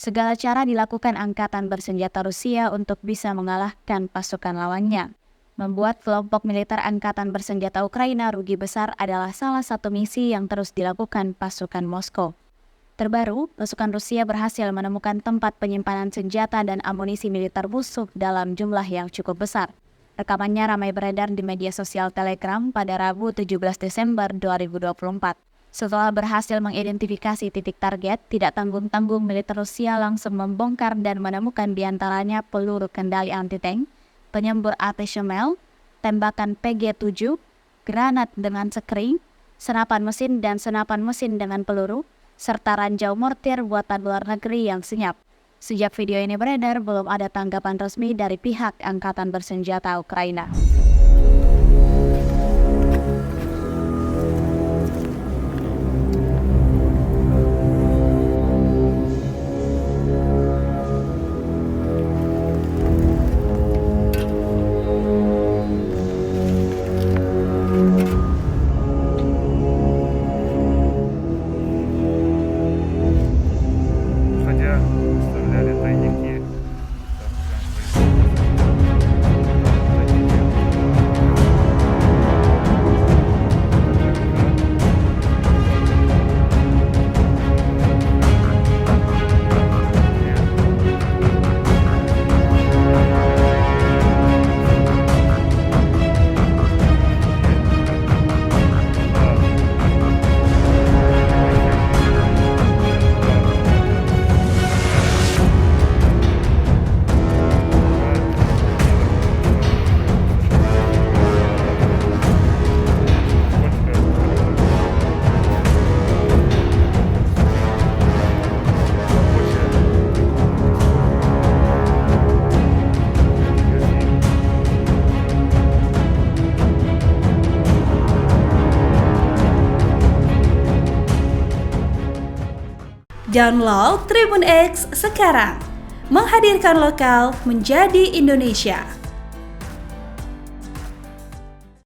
Segala cara dilakukan angkatan bersenjata Rusia untuk bisa mengalahkan pasukan lawannya. Membuat kelompok militer angkatan bersenjata Ukraina rugi besar adalah salah satu misi yang terus dilakukan pasukan Moskow. Terbaru, pasukan Rusia berhasil menemukan tempat penyimpanan senjata dan amunisi militer musuh dalam jumlah yang cukup besar. Rekamannya ramai beredar di media sosial Telegram pada Rabu 17 Desember 2024. Setelah berhasil mengidentifikasi titik target, tidak tanggung-tanggung militer Rusia langsung membongkar dan menemukan diantaranya peluru kendali anti-tank, penyembur anti-shell, tembakan PG-7, granat dengan sekring, senapan mesin dan senapan mesin dengan peluru, serta ranjau mortir buatan luar negeri yang senyap. Sejak video ini beredar, belum ada tanggapan resmi dari pihak Angkatan Bersenjata Ukraina. Хотя вставляли тайники. Download Tribun X sekarang, menghadirkan lokal menjadi Indonesia.